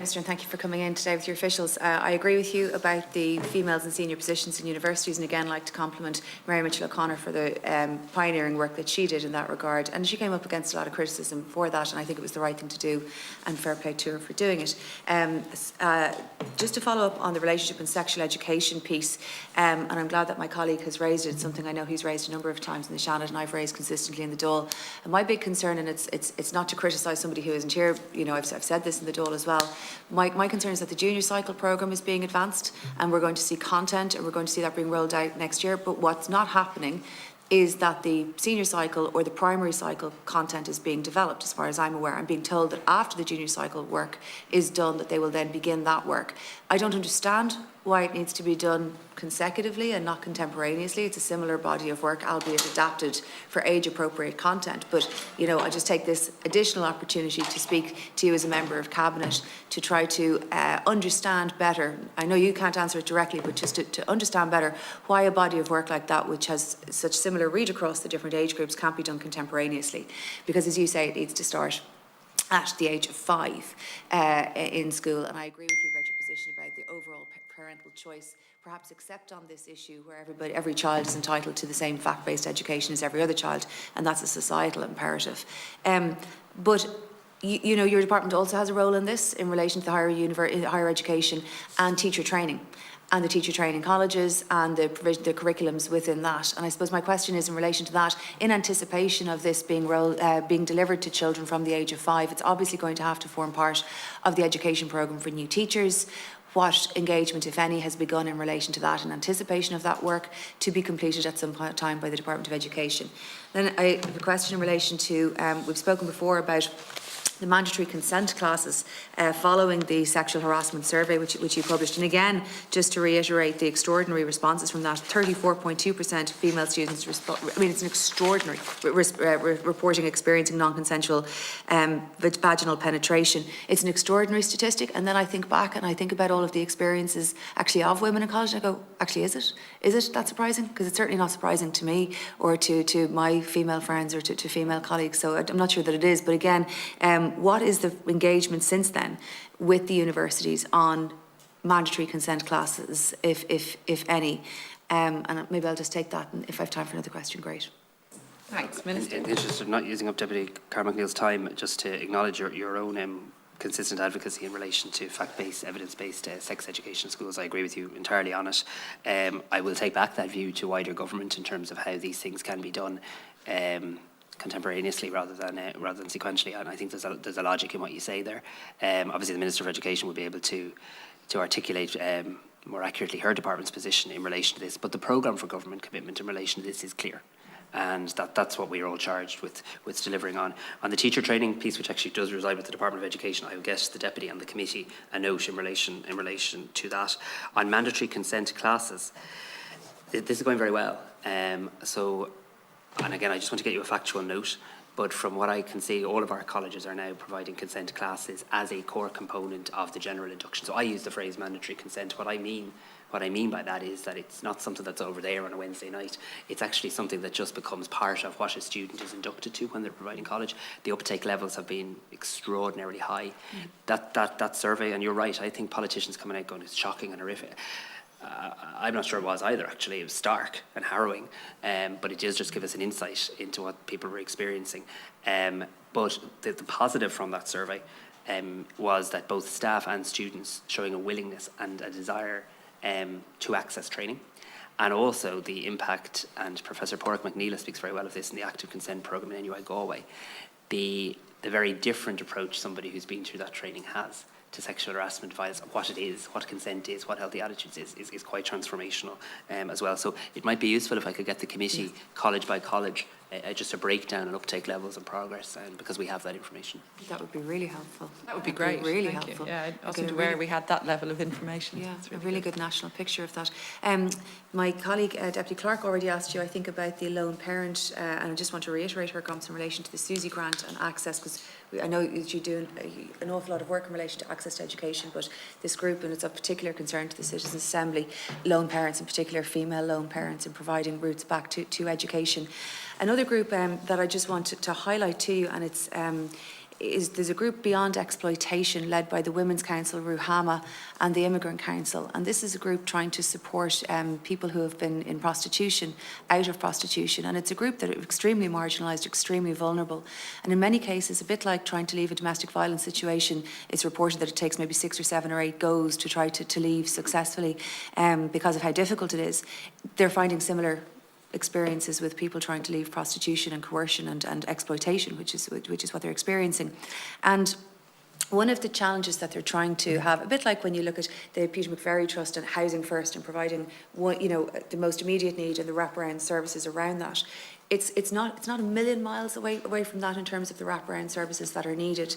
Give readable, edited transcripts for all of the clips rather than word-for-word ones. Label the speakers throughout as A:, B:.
A: Minister, and thank you for coming in today with your officials. I agree with you about the females in senior positions in universities, and again, I'd like to compliment Mary Mitchell O'Connor for the pioneering work that she did in that regard. And she came up against a lot of criticism for that, and I think it was the right thing to do, and fair play to her for doing it. Just to follow up on the relationship and sexual education piece, and I'm glad that my colleague has raised it. It's something I know he's raised a number of times in the Shannon, and I've raised consistently in the Dáil. And my big concern, and it's not to criticise somebody who isn't here, you know, I've said this in the Dáil as well. My concern is that the junior cycle programme is being advanced, and we're going to see content, and we're going to see that being rolled out next year. But what's not happening is that the senior cycle or the primary cycle content is being developed, as far as I'm aware. I'm being told that after the junior cycle work is done, that they will then begin that work. I don't understand why it needs to be done consecutively and not contemporaneously. It's a similar body of work, albeit adapted for age-appropriate content. But, you know, I just take this additional opportunity to speak to you as a member of Cabinet to try to understand better. I know you can't answer it directly, but just to understand better why a body of work like that, which has such similar read across the different age groups, can't be done contemporaneously. Because, as you say, it needs to start at the age of 5 in school. And I agree with you about your position about the overall parental choice, perhaps except on this issue where every child is entitled to the same fact-based education as every other child, and that's a societal imperative. But you know, your department also has a role in this in relation to the higher education and teacher training, and the teacher training colleges and the curriculums within that. And I suppose my question is in relation to that, in anticipation of this being delivered to children from the age of 5, it's obviously going to have to form part of the education programme for new teachers. What engagement, if any, has begun in relation to that in anticipation of that work to be completed at some time by the Department of Education? Then I have a question in relation to, we've spoken before about the mandatory consent classes following the sexual harassment survey which you published. And again, just to reiterate the extraordinary responses from that, 34.2% female students I mean, it's an extraordinary reporting experiencing non-consensual vaginal penetration. It's an extraordinary statistic. And then I think back and I think about all of the experiences actually of women in college, and I go, actually, is it? Is it that surprising? Because it's certainly not surprising to me or to my female friends or to female colleagues. So I'm not sure that it is. But again, what is the engagement since then with the universities on mandatory consent classes, if any? And maybe I'll just take that, and if I have time for another question, great.
B: Thanks, Minister.
C: In the interest of not using up Deputy Carl McNeill's time, just to acknowledge your own consistent advocacy in relation to fact-based, evidence-based sex education schools. I agree with you entirely on it. I will take back that view to wider government in terms of how these things can be done contemporaneously rather than sequentially, and I think there's a logic in what you say there. Obviously, the Minister of Education will be able to articulate more accurately her department's position in relation to this. But the programme for government commitment in relation to this is clear, and that's what we are all charged with delivering on. On the teacher training piece, which actually does reside with the Department of Education, I will get the Deputy and the committee a note in relation to that. On mandatory consent classes, this is going very well. And again, I just want to get you a factual note, but from what I can see, all of our colleges are now providing consent classes as a core component of the general induction. So I use the phrase mandatory consent. What I mean by that is that it's not something that's over there on a Wednesday night. It's actually something that just becomes part of what a student is inducted to when they're providing college. The uptake levels have been extraordinarily high. That survey, and you're right, I think politicians coming out going, it's shocking and horrific. I'm not sure it was either, actually. It was stark and harrowing, but it does just give us an insight into what people were experiencing. But the positive from that survey was that both staff and students showing a willingness and a desire to access training, and also the impact, and Professor Pádraig McNeill speaks very well of this in the Active Consent Programme in NUI Galway, the very different approach somebody who's been through that training has to sexual harassment, violence, what it is, what consent is, what healthy attitudes is quite transformational as well. So it might be useful if I could get the committee, college by college, just a breakdown on uptake levels and progress, because we have that information.
A: That would be really helpful.
B: That would be great.
A: Really
B: Thank
A: helpful.
B: You. Yeah, I wasn't aware we had that level of information.
A: Yeah,
B: really
A: a really good national picture of that. My colleague, Deputy Clerk, already asked you, I think, about the lone parent, and I just want to reiterate her comments in relation to the Susie grant and access, because I know that you do an awful lot of work in relation to access to education, but this group, and it's of particular concern to the Citizens' Assembly, lone parents, in particular female lone parents, in providing routes back to education. Another group that I just want to highlight to you, and there's a group Beyond Exploitation led by the Women's Council, Ruhama, and the Immigrant Council. And this is a group trying to support people who have been in prostitution, out of prostitution. And it's a group that are extremely marginalised, extremely vulnerable. And in many cases, a bit like trying to leave a domestic violence situation, it's reported that it takes maybe 6 or 7 or 8 goes to try to leave successfully because of how difficult it is. They're finding similar experiences with people trying to leave prostitution and coercion and exploitation, which is what they're experiencing. And one of the challenges that they're trying to have, a bit like when you look at the Peter McVerry Trust and Housing First and providing the most immediate need and the wraparound services around that, it's not a million miles away from that in terms of the wraparound services that are needed.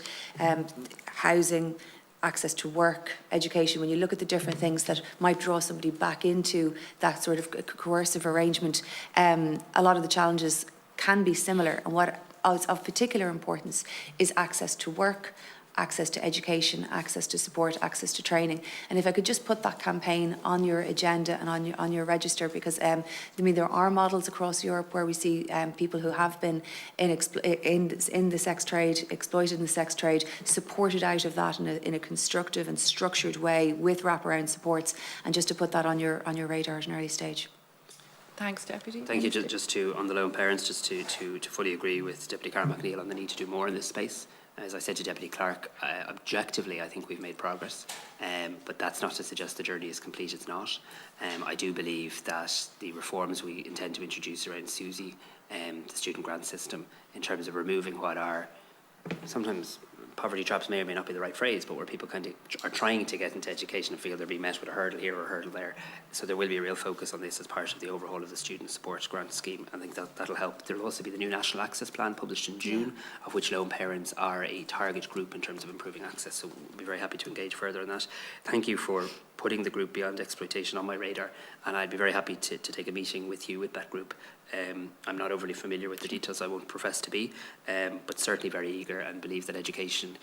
A: Housing, access to work, education, when you look at the different things that might draw somebody back into that sort of coercive arrangement, a lot of the challenges can be similar. And what is of particular importance is access to work, access to education, access to support, access to training. And if I could just put that campaign on your agenda and on your register, because there are models across Europe where we see people who have been in the sex trade, exploited in the sex trade, supported out of that in a constructive and structured way with wraparound supports. And just to put that on your radar at an early stage.
B: Thanks, Deputy.
C: Thank you. Just to, on the lone parents, just to fully agree with Deputy Carol McNeill on the need to do more in this space. As I said to Deputy Clark, objectively I think we've made progress, but that's not to suggest the journey is complete, it's not. I do believe that the reforms we intend to introduce around SUSI, the student grant system, in terms of removing what are sometimes poverty traps may or may not be the right phrase, but where people kind of are trying to get into education and feel they're being met with a hurdle here or a hurdle there. So there will be a real focus on this as part of the overhaul of the student support grant scheme. I think that'll help. There will also be the new National Access Plan published in June, of which lone parents are a target group in terms of improving access. So we'll be very happy to engage further on that. Thank you for putting the group Beyond Exploitation on my radar, and I'd be very happy to take a meeting with you with that group. I'm not overly familiar with the details, I won't profess to be, but certainly very eager and believe that education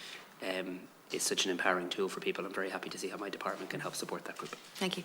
C: is such an empowering tool for people. I'm very happy to see how my department can help support that group.
A: Thank you.